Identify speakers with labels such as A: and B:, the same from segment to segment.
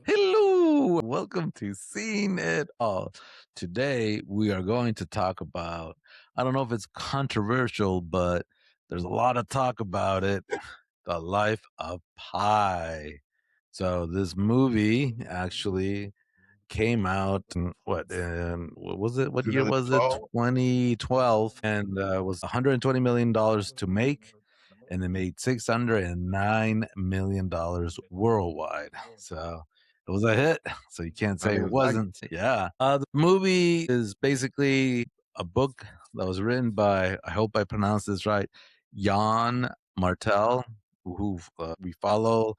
A: Hello, welcome to Seen It All. Today we are going to talk about, I don't know if it's controversial, but there's a lot of talk about it, The Life of Pi. So this movie actually came out in what was it? What year was it?
B: 2012.
A: 2012, and was $120 million to make, and it made $609 million worldwide. So it was a hit. So you can't say it wasn't. Yeah. The movie is basically a book that was written by, I hope I pronounced this right, Yann Martel, who we follow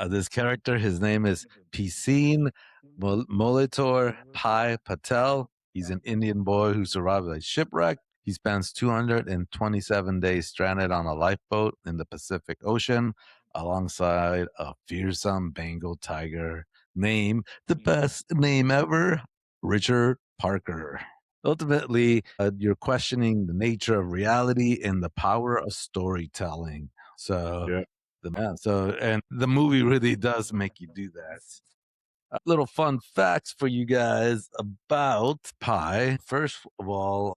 A: this character. His name is Piscine Molitor Pai Patel. He's an Indian boy who survived a shipwreck. He spends 227 days stranded on a lifeboat in the Pacific Ocean alongside a fearsome Bengal tiger named the best name ever, Richard Parker. Ultimately, you're questioning the nature of reality and the power of storytelling. So,
B: Yeah.
A: and the movie really does make you do that. Little fun facts for you guys about Pi. First of all,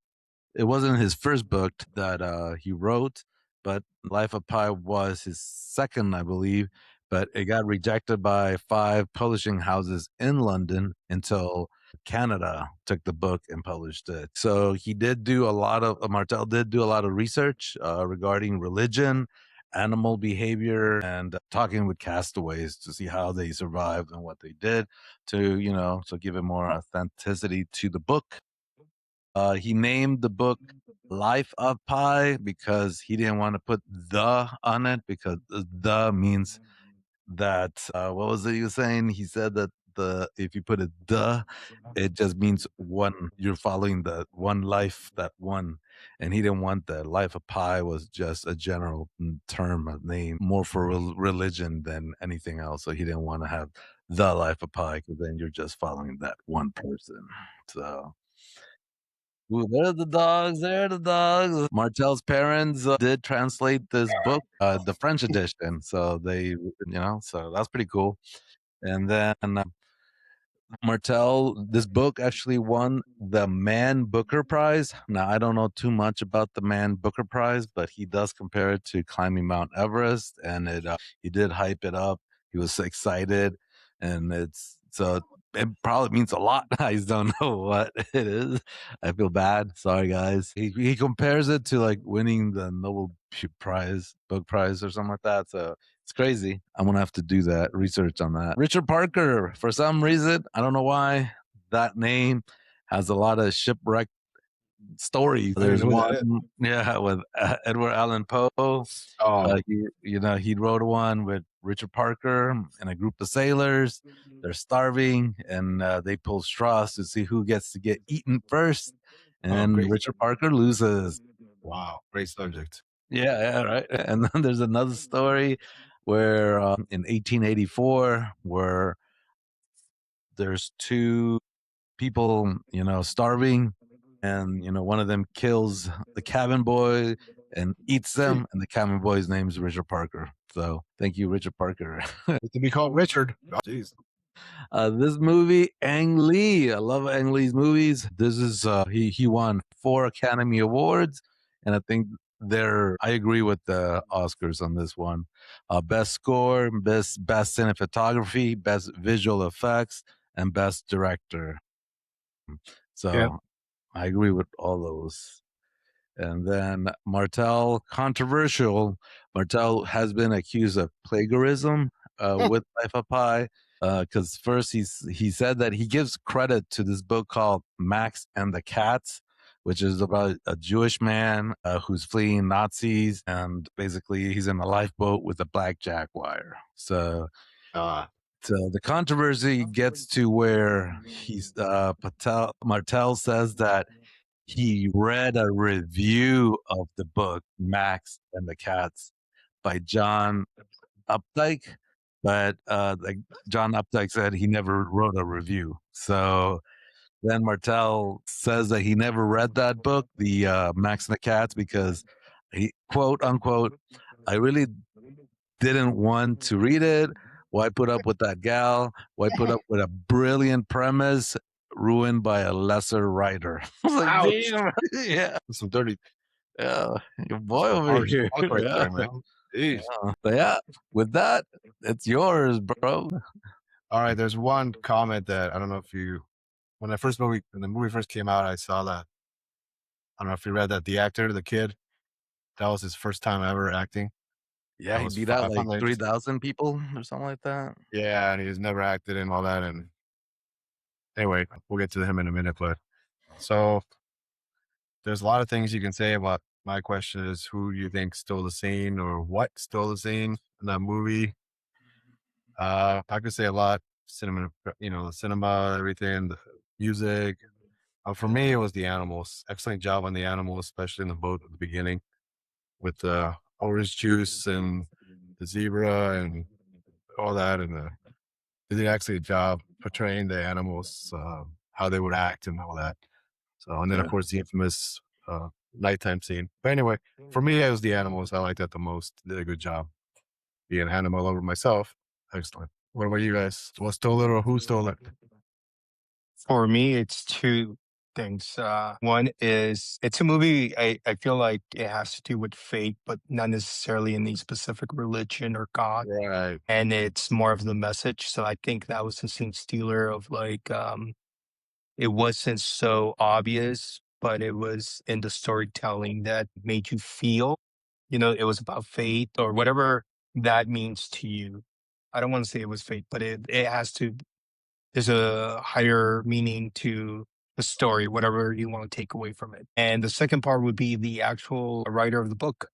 A: it wasn't his first book that he wrote, but Life of Pi was his second, I believe. But it got rejected by 5 publishing houses in London until Canada took the book and published it. So he did do a lot of, Martel did do a lot of research regarding religion, animal behavior, and talking with castaways to see how they survived and what they did to, to give it more authenticity to the book. He named the book Life of Pi because he didn't want to put the on it, because the means that, what was it he was saying? He said that if you put a the, it just means one. You're following the one life, that one. And he didn't want that. Life of Pi was just a general term, a name, more for religion than anything else. So he didn't want to have the Life of Pi, because then you're just following that one person. So ooh, there are the dogs. There are the dogs. Martel's parents did translate this book, the French edition. So so that's pretty cool. And then Martel, this book actually won the Man Booker Prize. Now, I don't know too much about the Man Booker Prize, but he does compare it to climbing Mount Everest, and he did hype it up. He was excited, and it probably means a lot. I just don't know what it is. I feel bad. Sorry, guys. He compares it to like winning the Nobel Prize, book prize, or something like that. So it's crazy. I'm gonna have to do that research on that. Richard Parker, for some reason, I don't know why, that name has a lot of shipwreck stories.
B: I didn't
A: There's
B: know
A: one,
B: that.
A: yeah, with Edward Allan Poe.
B: Oh,
A: He wrote one with Richard Parker and a group of sailors. They're starving, and they pull straws to see who gets to get eaten first. And
B: great.
A: Richard Parker loses.
B: Wow, great subject.
A: Yeah, right. And then there's another story where in 1884, where there's 2 people, starving, and one of them kills the cabin boy and eats them, and the cabin boy's name is Richard Parker. So thank you, Richard Parker.
B: To be called Richard. Oh, jeez.
A: This movie, Ang Lee. I love Ang Lee's movies. This is he won 4 Academy Awards, and I think I agree with the Oscars on this one. Best score, best cinematography, best visual effects, and best director.
B: Yeah.
A: So I agree with all those. And then Martel, controversial. Martel has been accused of plagiarism with Life of Pi, because first he said that he gives credit to this book called Max and the Cats, which is about a Jewish man who's fleeing Nazis, and basically he's in a lifeboat with a black jaguar. So
B: Uh,
A: the controversy gets to where Martel says that he read a review of the book Max and the Cats by John Updike, but like John Updike said, he never wrote a review. So then Martel says that he never read that book, the Max and the Cats, because he, quote unquote, I really didn't want to read it. Why put up with that gal? Why put up with a brilliant premise ruined by a lesser writer? I was like,
B: Ouch.
A: damn, yeah,
B: Some dirty,
A: yeah, your boy
B: some
A: over
B: harsh
A: here.
B: talk right
A: Yeah,
B: there, man. Jeez.
A: but yeah, with that, it's yours, bro.
B: All right, there's one comment that I don't know if you, when the movie first came out, I saw that. I don't know if you read that the actor, the kid, that was his first time ever acting.
A: Yeah, he beat out
B: I
A: like
B: found that interesting.
A: 3,000 people or something like that.
B: Yeah, and he's never acted in all that. And anyway, we'll get to him in a minute. But so there's a lot of things you can say about. My question is, who do you think stole the scene, or what stole the scene in that movie? I could say a lot. Cinema, the cinema, everything, the music. For me, it was the animals. Excellent job on the animals, especially in the boat at the beginning with the orange juice and the zebra and all that. And they did actually a job portraying the animals, how they would act and all that. So, and then of
A: Yeah.
B: course the infamous nighttime scene. But anyway, for me, it was the animals. I liked that the most. Did a good job. Being an animal lover myself. Excellent. What about you guys? What stole it or who stole it?
C: For me, it's two things. One is it's a movie I feel like it has to do with faith, but not necessarily any specific religion or God.
B: Right.
C: And it's more of the message. So I think that was the scene stealer of like it wasn't so obvious, but it was in the storytelling that made you feel, it was about faith or whatever that means to you. I don't want to say it was faith, but it has to there's a higher meaning to the story, whatever you want to take away from it. And the second part would be the actual writer of the book.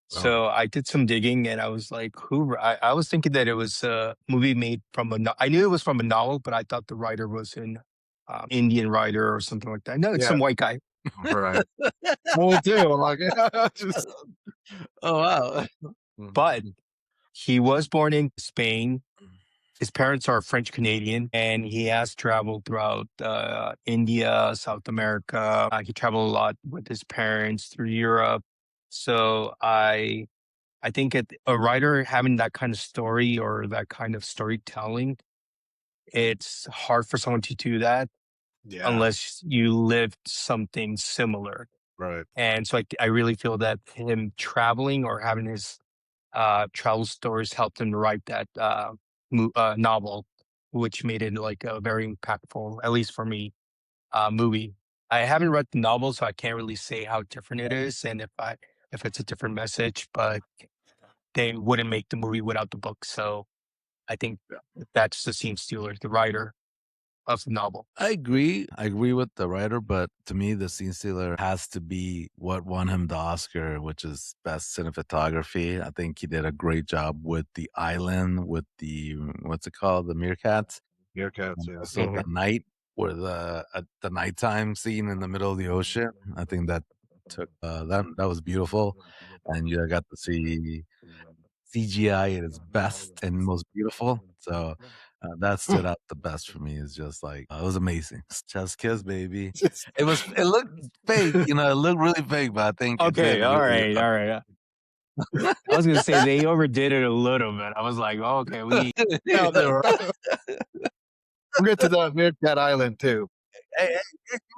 C: So I did some digging and I was like, I was thinking that it was a movie made from I knew it was from a novel, but I thought the writer was an Indian writer or something like that. No, it's
B: Yeah.
C: some white guy.
B: Right. Me too. I'm like, just
A: Oh wow.
C: But he was born in Spain. His parents are French Canadian, and he has traveled throughout India, South America. He traveled a lot with his parents through Europe. So I think a writer having that kind of story or that kind of storytelling, it's hard for someone to do that
B: yeah.
C: unless you lived something similar.
B: Right.
C: And so I really feel that him traveling or having his travel stories helped him to write that novel, which made it like a very impactful, at least for me, movie. I haven't read the novel, so I can't really say how different it is and if it's a different message, but they wouldn't make the movie without the book. So I think that's the scene stealer, the writer of the novel.
A: I agree. I agree with the writer, but to me, the scene stealer has to be what won him the Oscar, which is best cinematography. I think he did a great job with the island, with the what's it called, the meerkats.
B: Meerkats, yeah.
A: Also, the night where the nighttime scene in the middle of the ocean. I think that took that was beautiful, and you got to see CGI at its best and most beautiful. So that stood out the best for me. Is just like it was amazing. Chest kiss, baby. It looked fake, it looked really fake, but I think it
C: Okay,
A: did
C: all
A: really
C: right, all right. I was gonna say they overdid it a little bit. I was like, oh, okay,
B: Yeah, they were. We'll get to the Meerkat Island too.
A: Hey,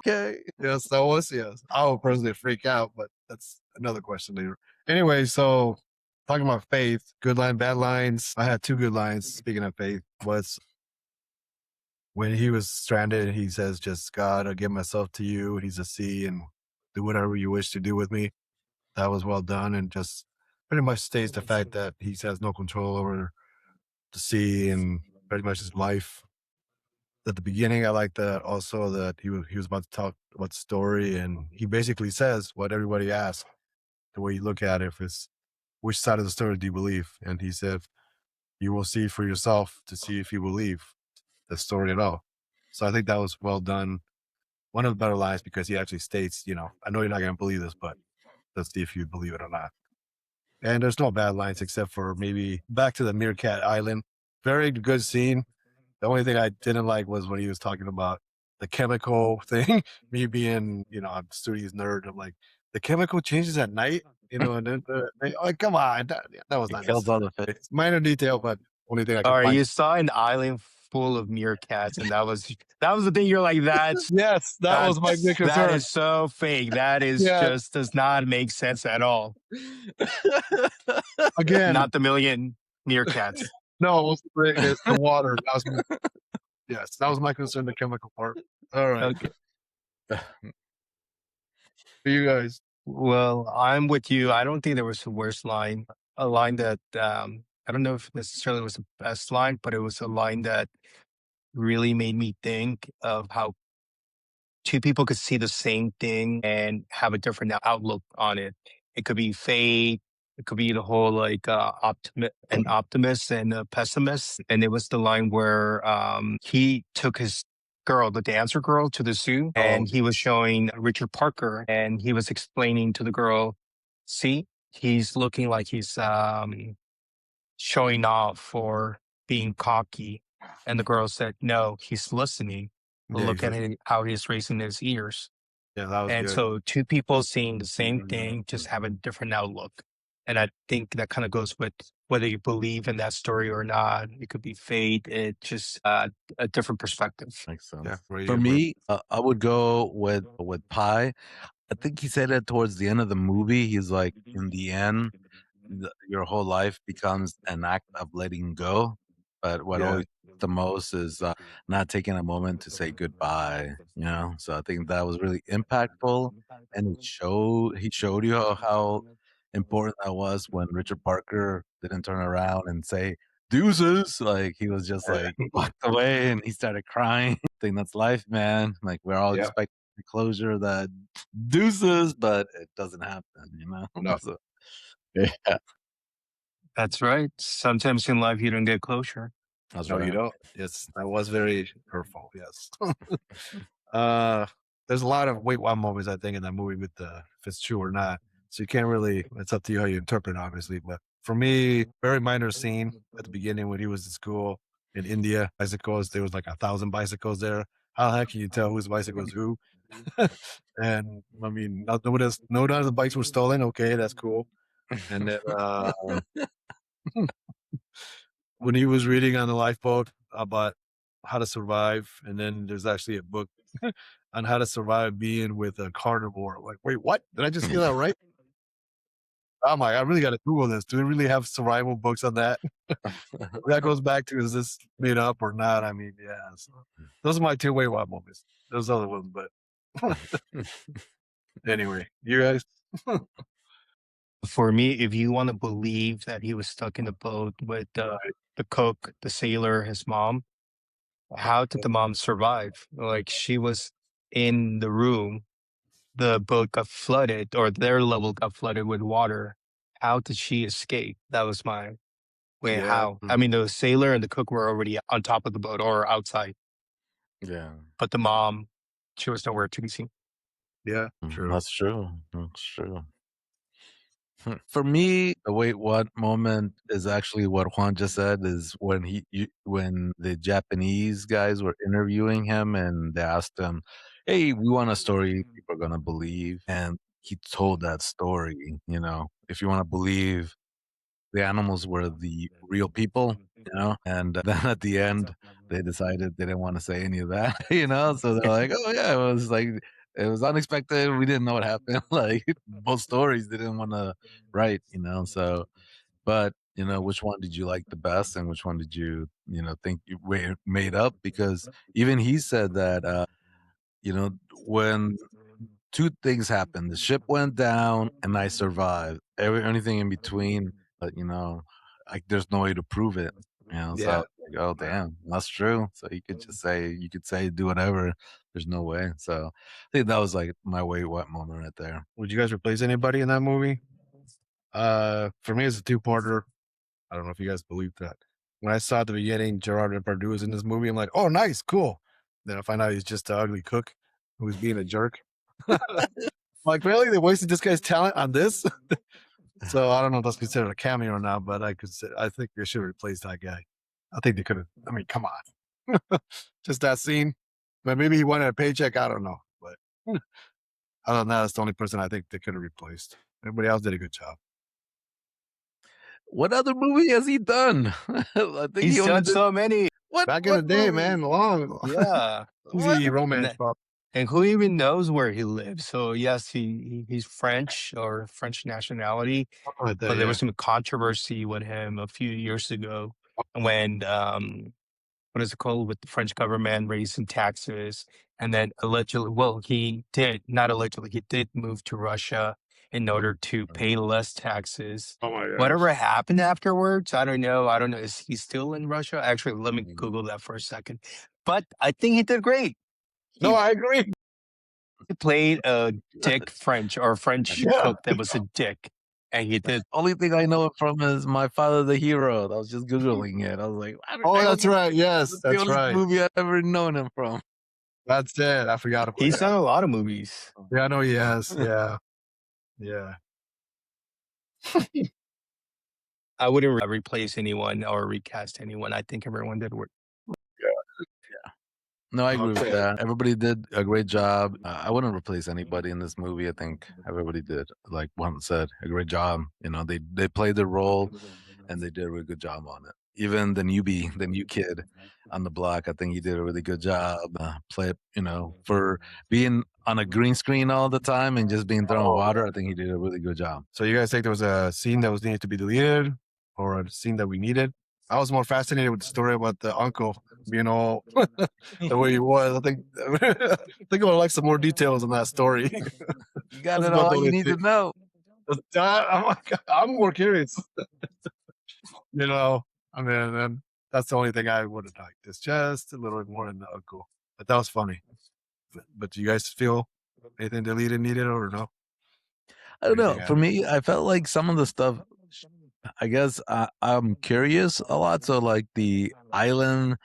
A: okay.
B: Yes, that was, yes. I would personally freak out, but that's another question later. Anyway, so talking about faith, good line, bad lines. I had two good lines. Speaking of faith, was when he was stranded and he says, just God, I give myself to you. And he's a sea and do whatever you wish to do with me. That was well done. And just pretty much states the fact that he has no control over the sea and pretty much his life. At the beginning, I like that also that he was about to talk about the story, and he basically says what everybody asks, the way you look at it, if it's which side of the story do you believe? And he said, you will see for yourself to see if you believe the story at all. So I think that was well done. One of the better lines because he actually states, I know you're not going to believe this, but let's see if you believe it or not. And there's no bad lines except for maybe back to the Meerkat Island. Very good scene. The only thing I didn't like was when he was talking about the chemical thing. Me being, I'm a studies nerd. I'm like, the chemical changes at night, and then like, come on, that was not
A: Kills all the fish.
B: It's minor detail, but Only thing I
C: All
B: could
C: right,
B: find.
C: you saw an island full of meerkats, and that was the thing. You're like,
B: Yes, that was my big
C: that
B: concern.
C: is so fake. That is
B: Yeah.
C: just does not make sense at all.
B: Again,
C: Not the million meerkats.
B: no, it was the water. Yes, that was my concern. The chemical part. All right,
C: Okay.
B: for you guys.
C: Well, I'm with you. I don't think there was a worse line. A line that I don't know if necessarily was the best line, but it was a line that really made me think of how two people could see the same thing and have a different outlook on it. It could be fate. It could be the whole like an optimist and a pessimist. And it was the line where he took his girl, the dancer girl, to the zoo, and he was showing Richard Parker, and he was explaining to the girl, "See, he's looking like he's showing off or being cocky." And the girl said, "No, he's listening.
B: Yeah,
C: Look at how he's raising his ears."
B: Yeah, that was
C: And
B: good.
C: so two people seeing the same thing just have a different outlook. And I think that kind of goes with whether you believe in that story or not. It could be fate. It just a different perspective.
A: Makes sense.
B: Yeah, where
A: For
B: you,
A: me, I would go with Pi. I think he said it towards the end of the movie. He's like, in the end, your whole life becomes an act of letting go. But what
B: Yeah.
A: always the most is not taking a moment to say goodbye. You know, so I think that was really impactful, and he showed you how important that was when Richard Parker didn't turn around and say deuces. Like he was just like walked away and he started crying. I think that's life, man. Like we're all
B: Yeah.
A: expecting the closure that deuces, but it doesn't happen, you know?
B: No.
A: So, yeah,
C: That's right. Sometimes in life you don't get closure.
A: that's
B: No, you
A: right.
B: don't. Yes, that was very hurtful. Yes. There's a lot of wait one moments I think in that movie with if it's true or not. So you can't really. It's up to you how you interpret, obviously. But for me, very minor scene at the beginning when he was in school in India. Bicycles. There was like 1,000 bicycles there. How the heck can you tell whose bicycle is who? And I mean, no none of the bikes were stolen. Okay, that's cool. And then when he was reading on the lifeboat about how to survive, and then there's actually a book on how to survive being with a carnivore. Like, wait, what? Did I just hear that right? Oh my! I really got to Google this. Do they really have survival books on that? That goes back to is this made up or not? I mean, yeah. So those are my two wait what moments. Those other ones, but anyway, you guys.
C: For me, if you want to believe that he was stuck in the boat with the cook, the sailor, his mom, how did the mom survive? Like she was in the room, the boat got flooded or their level got flooded with water. How did she escape? That was my way.
B: Yeah.
C: How? I mean, the sailor and the cook were already on top of the boat or outside,
A: Yeah.
C: but the mom, she was nowhere to be seen.
B: Yeah, true.
A: That's true. That's true. For me, the wait what moment is actually what Juan just said is when when the Japanese guys were interviewing him and they asked him, "Hey, we want a story people are gonna believe," and he told that story. You know, if you want to believe the animals were the real people, you know, and then at the end they decided they didn't want to say any of that, you know, so they're like, "Oh yeah, it was like it was unexpected. We didn't know what happened." Like both stories they didn't want to write, you know. So, but you know, which one did you like the best, and which one did you know think you made up? Because even he said that, you know, when two things happened. The ship went down and I survived. Anything in between, but you know, like there's no way to prove it. You know, so I
B: Yeah.
A: was like, oh damn, that's true. So you could say do whatever. There's no way. So I think that was like my wait what moment right there.
B: Would you guys replace anybody in that movie? For me, it's a two-parter. I don't know if you guys believe that. When I saw at the beginning Gerard Depardieu was in this movie, I'm like, oh, nice, cool. Then I find out he's just an ugly cook who's being a jerk. Like, really? They wasted this guy's talent on this? So I don't know if that's considered a cameo or not, but I think they should replace that guy. I think they could have. I mean, come on, just that scene. But maybe he wanted a paycheck. I don't know. But other than that, that's the only person I think they could have replaced. Everybody else did a good job.
A: What other movie has he done? I think
C: He's
A: he only
C: done
A: did
C: so many.
B: Back in the day, man, long.
C: Yeah.
B: Easy
A: What?
B: romance pop.
C: And who even knows where he lives? So yes, he's French or French nationality,
B: Something like that,
C: but there
B: yeah.
C: was some controversy with him a few years ago when what is it called, with the French government raised some taxes, and then allegedly, well, he did not allegedly, he did move to Russia in order to pay less taxes.
B: Oh my gosh.
C: Whatever happened afterwards, I don't know. I don't know. Is he still in Russia? Actually, let me Google that for a second. But I think he did great.
B: No, I agree.
C: He played a dick French or French
B: Yeah.
C: cook that was a dick, and he did.
A: Only thing I know it from is My Father the Hero. I was just Googling it. I was like,
B: Oh, that's right. Yes,
A: That's the
B: that's
A: only
B: right.
A: movie I've ever known him from.
B: That's it. I forgot about
C: He's
B: that.
C: done a lot of movies.
B: Yeah, I know he has. Yeah. Yeah.
C: I wouldn't replace anyone or recast anyone. I think everyone did work.
A: No, I agree with
B: Okay.
A: that. Everybody did a great job. I wouldn't replace anybody in this movie. I think everybody did, like Juan said, a great job. You know, they played their role and they did a really good job on it. Even the newbie, the new kid on the block, I think he did a really good job. For being on a green screen all the time and just being thrown in water, I think he did a really good job.
B: So you guys think there was a scene that was needed to be deleted or a scene that we needed? I was more fascinated with the story about the uncle being all the way he was. I think I think I would like some more details on that story.
A: You got
B: That's
A: it
B: about
A: all
B: the
A: you
B: only
A: need to
B: thing.
A: know.
B: I'm more curious. I mean, and that's the only thing I would have liked. It's just a little bit more than the uncle. But that was funny. But do you guys feel anything deleted needed or no?
A: I don't know.
B: Anything
A: For me, I felt like some of the stuff, I guess I'm curious a lot. So, like the island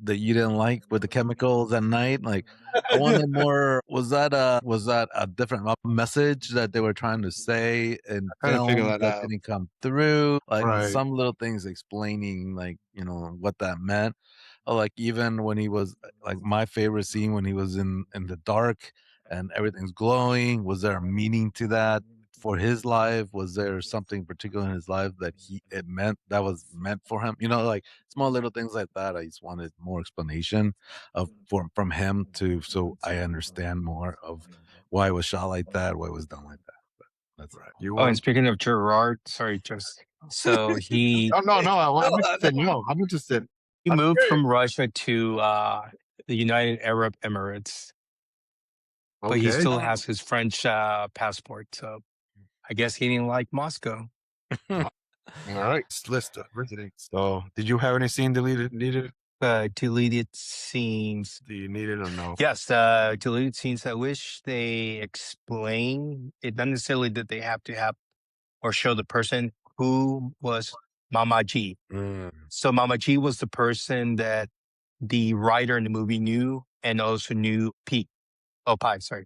A: that you didn't like with the chemicals at night, like I wanted more. Was that a different message that they were trying to say in
B: Trying to figure
A: film
B: that
A: that
B: out.
A: didn't come through? Like
B: Right.
A: some little things explaining, like what that meant. Or like even when he was like my favorite scene when he was in the dark and everything's glowing. Was there a meaning to that? For his life, was there something particular in his life that was meant for him? Like small little things like that. I just wanted more explanation from him so I understand more of why it was shot like that, why it was done like that. But that's
B: Right. You
C: Oh, and
B: want?
C: speaking of Gerard, sorry, just so he
B: Oh no, I'm interested. No, I'm interested. I'm
C: moved
B: curious.
C: from Russia to the United Arab Emirates, but he
B: Okay.
C: still has his French passport. So I guess he didn't like Moscow.
B: All right. List of residents. So, did you have any scene deleted needed?
C: Deleted scenes.
B: Do you need it or no?
C: Yes, deleted scenes. I wish they explain it. Not necessarily that they have to have or show the person who was Mama G. So Mama G was the person that the writer in the movie knew and also knew Pete. Oh, Pi, sorry.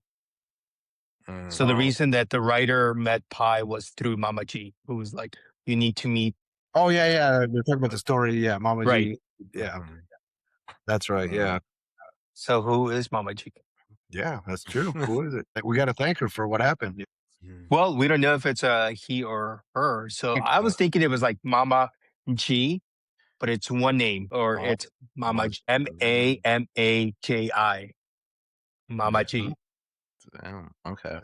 C: So the reason that the writer met Pi was through Mama G, who was like, you need to meet.
B: Oh yeah. They're talking about the story. Yeah, Mama
C: Right.
B: G. Yeah, that's right. Yeah,
C: So who is Mama G?
B: yeah, that's true. Who is it? We got to thank her for what happened.
C: Well, we don't know if it's a he or her. So I was thinking it was like Mama G, but it's one name, or it's Mama Mamaji. Mama G
A: Damn, okay.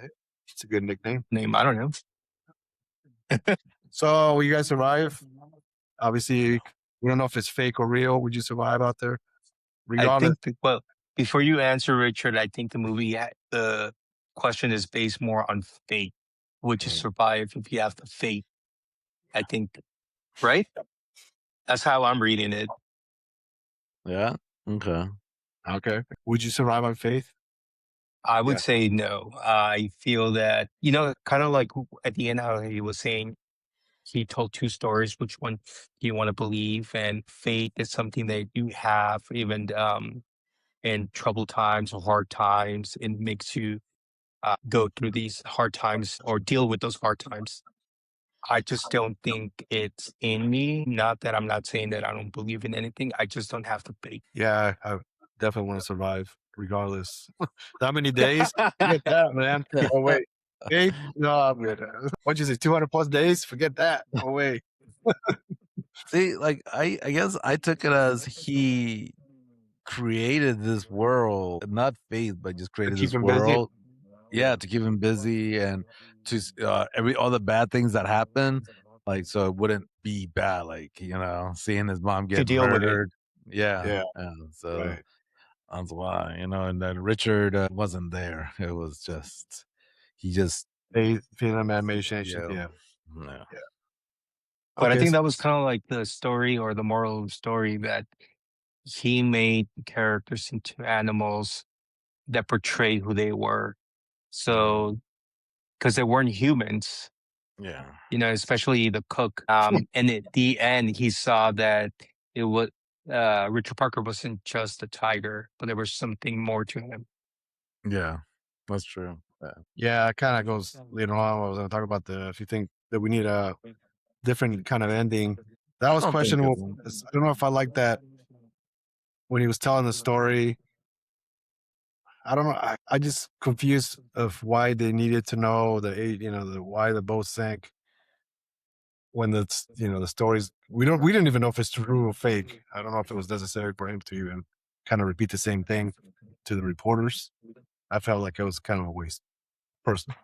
B: It's a good nickname.
C: name. I don't know.
B: So, will you guys survive? Obviously, we don't know if it's fake or real. Would you survive out there?
C: I
B: Regardless.
C: think, well, before you answer, Richard, I think the movie, the question is based more on fate. Would you survive if you have the fate? I think, right? That's how I'm reading it.
A: Yeah. Okay.
B: Okay. Would you survive on faith?
C: I would
B: Yeah.
C: say no. I feel that, kind of like at the end, how he was saying, he told two stories. Which one do you want to believe? And fate is something that you have, even in troubled times or hard times. It makes you go through these hard times or deal with those hard times. I just don't think it's in me. Not that I'm not saying that I don't believe in anything. I just don't have the faith.
B: Yeah, I definitely want to survive regardless. How many days? Forget that, man. Oh, wait. 8? No, I'm good. What'd you say, 200 plus days? Forget that. Oh, wait.
A: See, like I guess I took it as he created this world, not faith, but just
B: To
A: created
B: keep
A: this
B: him busy.
A: world. Yeah, to keep him busy and to every all the bad things that happen, like so it wouldn't be bad. Like seeing his mom
C: To
A: get
C: deal with it.
A: murdered. Yeah,
B: Yeah,
A: so
B: right.
A: that's why and then Richard wasn't there. It was just he just
B: They film animation.
A: yeah
B: Yeah.
A: yeah
B: Yeah.
C: But I
B: Okay.
C: think that was kind of like the story or the moral of the story that he made characters into animals that portray who they were. So, because they weren't humans,
A: yeah
C: especially the cook. And at the end, he saw that it was Richard Parker wasn't just a tiger, but there was something more to him.
A: yeah. That's true. Yeah.
B: Yeah, it kind of goes later on. I was going to talk about if you think that we need a different kind of ending. That
A: I
B: was
A: don't think
B: questionable.
A: so.
B: I don't know if I like that when he was telling the story. I don't know. I just confused of why they needed to know why the boat sank when the stories we didn't even know if it's true or fake. I don't know if it was necessary for him to even kind of repeat the same thing to the reporters. I felt like it was kind of a waste. Personally,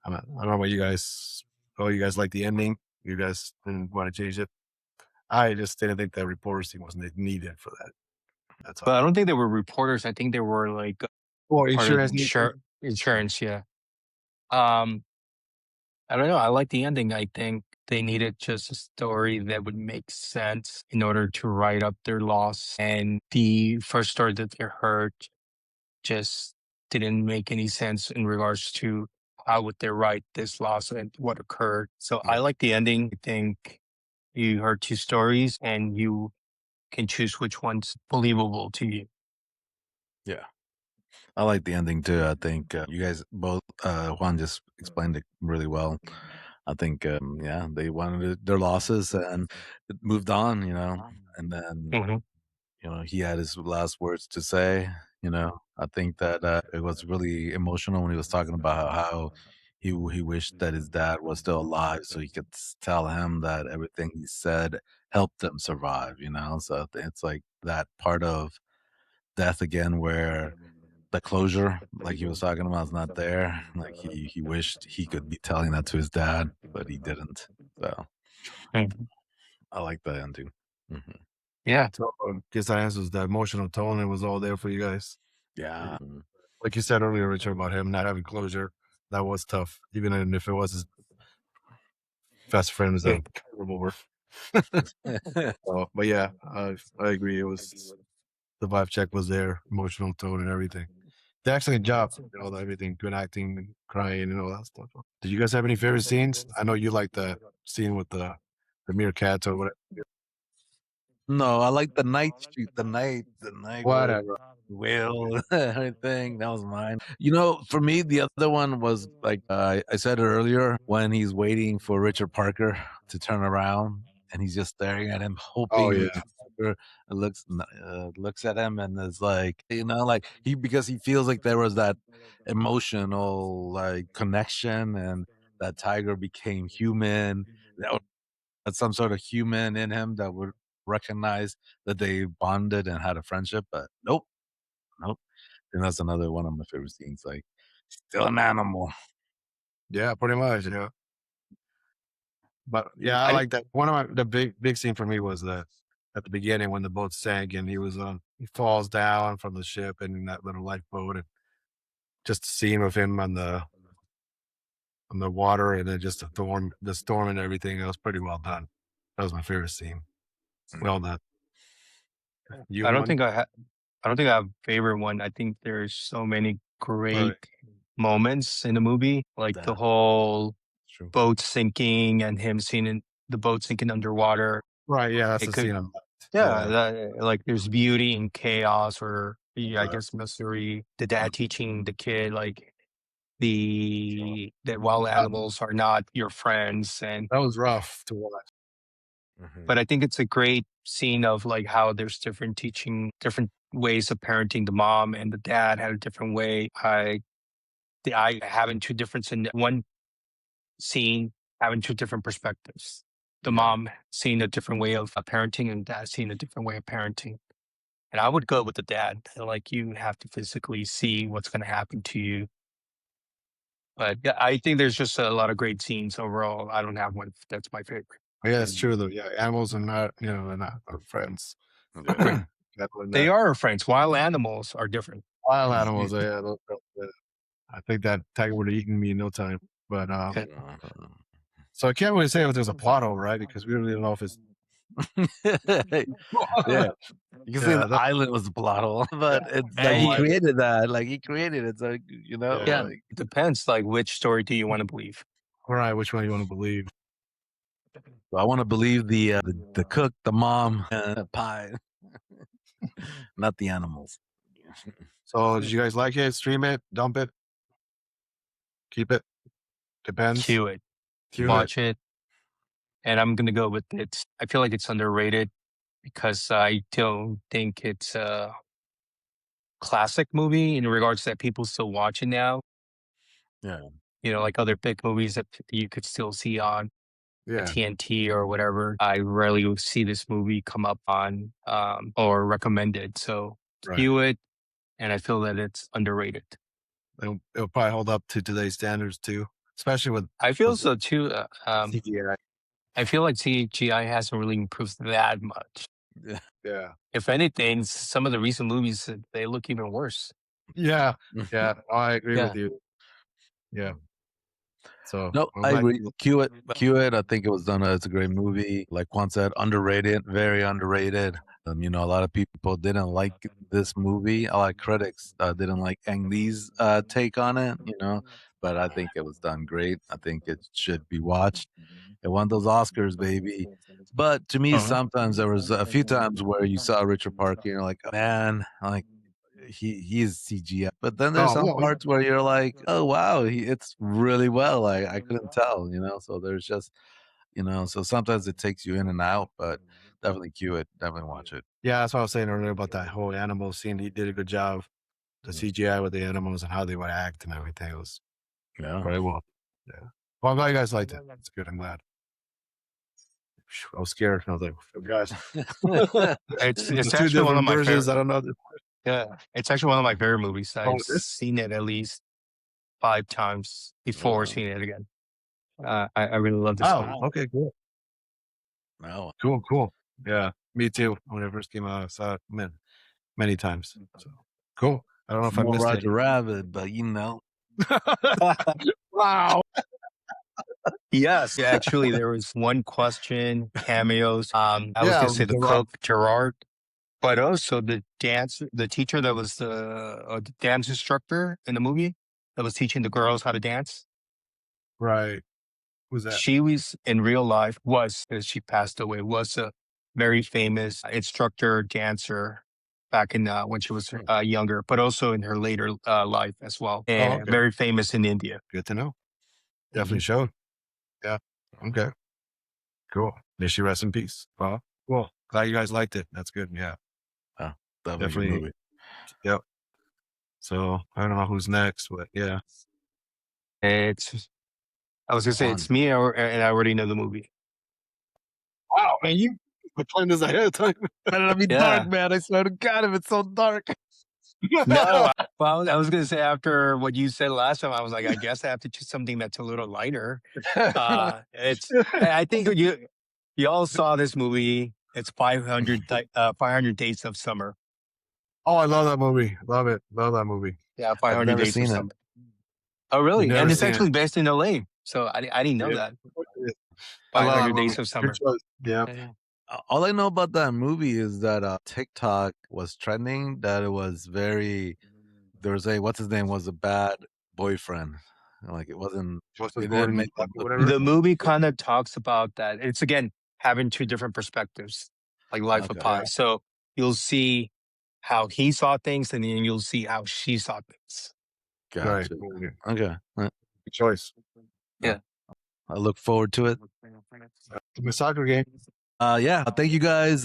B: I don't know about you guys. Oh, you guys like the ending? You guys didn't want to change it. I just didn't think that reporter scene wasn't needed for that. That's
C: But
B: all.
C: I don't think they were reporters. I think they were like
B: Well,
C: part of the
B: insurance.
C: insurance. Yeah. Um, I don't know. I like the ending. I think they needed just a story that would make sense in order to write up their loss. And the first story that they heard just didn't make any sense in regards to how would they write this loss and what occurred. So I like the ending. I think you heard two stories and you can choose which one's believable to you.
A: Yeah. I like the ending too. I think you guys both, Juan just explained it really well. I think, yeah, they wanted their losses and it moved on, and then,
C: Mhm.
A: he had his last words to say, I think that it was really emotional when he was talking about how he wished that his dad was still alive so he could tell him that everything he said helped them survive, So I think it's like that part of death again where the closure, like he was talking about, is not there. Like he wished he could be telling that to his dad, but he didn't. So
C: Mhm.
A: I like that ending. Hmm.
C: Yeah.
B: So, guess that answers the emotional tone. It was all there for you guys.
A: Yeah.
B: Like you said earlier, Richard, about him not having closure. That was tough, even if it was his best friend is a terrible word. So, but yeah, I agree. It was the vibe check was there, emotional tone and everything. The excellent job, everything, good acting, and crying, and all that stuff. Did you guys have any favorite scenes? I know you like the scene with the meerkats or whatever.
A: No, I like the night shoot, the night where
B: Whatever.
A: whale everything. That was mine. For me, the other one was like I said it earlier when he's waiting for Richard Parker to turn around and he's just staring at him,
B: Oh
A: hoping
B: yeah,
A: Richard Parker looks at him and is like, like because he feels like there was that emotional like connection and that tiger became human. That had some sort of human in him that would recognize that they bonded and had a friendship, but nope, nope. And that's another one of my favorite scenes. Like, still an animal.
B: yeah, pretty much, yeah. But yeah, I
C: I,
B: like that. One of the big scene for me was at the beginning when the boat sank and he falls down from the ship and in that little lifeboat and just the scene of him on the water and then just the storm and everything. It was pretty well done. That was my favorite scene. Well done. You
C: I don't
B: one?
C: think I don't think I have a favorite one. I think there's so many great
B: Right.
C: moments in the movie, like the
A: That
C: whole
A: true.
C: boat sinking and him seeing the boat sinking underwater.
B: Right, yeah, that's
C: It
B: the
C: could,
B: scene I'm
C: yeah,
B: yeah.
C: like there's beauty in chaos, or yeah, I
B: Right.
C: guess Missouri, the dad teaching the kid like that wild animals are not your friends, and
B: That was rough to watch.
C: but I think it's a great scene of like how there's different ways of parenting. The mom and the dad had a different way. I having two difference in one scene, having two different perspectives. the mom seeing a different way of parenting and dad seeing a different way of parenting. And I would go with the dad. Like you have to physically see what's going to happen to you. But yeah, I think there's just a lot of great scenes overall. I don't have one that's my favorite.
B: Yeah, that's true though. Yeah, animals are not, they're not our friends.
A: Yeah.
B: Definitely
C: They
B: not.
C: are our friends. Wild animals are different.
B: Wild animals. Yeah, I think that tiger would have eaten me in no time. But so I can't really say if there's a plot hole, right? Because we really don't know if it's.
A: Yeah. You can say
B: Yeah,
A: the
B: that-
A: island was the plot hole, but it's like
C: Hey.
A: he created that. Like he created it, so you know.
B: Yeah.
C: Yeah, it depends. Like, which story do you want to believe?
B: All right, which one you want to believe?
A: So I want to believe the cook, the mom, pie, not the animals.
B: So did you guys like it? Stream it? Dump it? Keep it? Depends.
C: Cue it,
B: Cue
C: watch it. And I'm gonna go with it. I feel like it's underrated because I don't think it's a classic movie in regards that people still watch it now.
A: Yeah.
C: Like other big movies that you could still see on
B: Yeah.
C: TNT or whatever. I rarely see this movie come up on or recommended. So
B: Right.
C: view it, and I feel that it's underrated.
B: It'll probably hold up to today's standards too, especially with
C: I feel so too.
B: CGI.
C: I feel like CGI hasn't really improved that much.
B: Yeah.
C: If anything, some of the recent movies they look even worse.
B: Yeah. Yeah. I agree
C: Yeah.
B: with you. Yeah. So
A: No,
B: I'm
A: I
B: glad
A: agree.
B: you-
A: Cue it. Cue it. I think it was done. It's a great movie. Like Juan said, underrated, very underrated. A lot of people didn't like this movie. A lot of critics didn't like Ang Lee's take on it. But I think it was done great. I think it should be watched. It won those Oscars, baby. But to me, sometimes there was a few times where you saw Richard Parker, and you're like, man, like he is CGI. But then there's some parts where you're like, oh wow, it's really well. Like I couldn't tell, So there's just, so sometimes it takes you in and out, but definitely cue it, definitely watch it.
B: Yeah, that's what I was saying earlier about that whole animal scene. He did a good job. The CGI with the animals and how they would act and everything. It was
A: Yeah.
B: very well. Yeah. Well, I'm glad you guys liked it. It's good. I'm glad. I was scared. I was like, oh, guys.
C: It's
B: There's two
C: actually one of
B: different
C: my
B: versions.
C: favorite.
B: I don't know.
C: Yeah, it's actually one of my favorite movies. I've
B: is it?
C: seen it at least 5 times before
A: Wow.
C: seeing it again. I really love this movie.
B: Oh, okay, cool.
A: Wow.
B: Cool. Yeah, me too. When it first came out, I saw it many times. So cool. I don't know if I
A: More
B: missed
A: Roger
B: it.
A: Rabbit, but
B: Wow.
C: Yes, actually, there was one question, cameos. I was
B: Yeah,
C: gonna say the
B: Gerard.
C: cook, Gerard, but also the teacher that was the dance instructor in the movie that was teaching the girls how to dance.
B: Right. Who's that?
C: She was in real life because she passed away, was a very famous instructor dancer back in when she was younger, but also in her later life as well, and
B: okay.
C: very famous in India.
B: Good to know. Definitely showed. Yeah. Okay. Cool. May she rest in peace. Well, cool. Glad you guys liked it. That's good. Yeah.
A: definitely. Movie.
B: Yep. So I don't know who's next, but yeah.
C: I was gonna say it's me, and I already know the movie.
B: Wow, man, you planned this ahead of time.
A: Better be dark, man. I swear to God, if it's so dark.
C: No, well, I was gonna say after what you said last time, I was like, I guess I have to choose something that's a little lighter. I think you all saw this movie. It's 500 Days of Summer.
B: Oh, I love that movie. Love it. Love that movie.
C: Yeah,
A: I've
C: 500
A: never
C: Days
A: seen
C: of
A: it.
C: Summer. Oh, really?
B: Never
C: And it's
B: seen
C: actually based in LA. So I didn't know that.
B: I love
C: 500
B: that
C: Days
B: movie.
C: of Summer.
B: Good choice. Yeah.
A: All I know about that movie is that TikTok was trending. That it was very. There was what's his name was a bad boyfriend. Like it wasn't.
B: Joseph
A: It didn't
B: Gordon,
A: make them look
B: whatever.
C: The movie kind of talks about that. It's again having two different perspectives, like Life of
A: Okay.
C: Pi. So you'll see how he saw things, and then you'll see how she saw things.
B: Right.
A: Gotcha. Okay.
B: Good choice.
C: Yeah.
A: I look forward to it.
B: The soccer game.
A: Yeah. Thank you guys.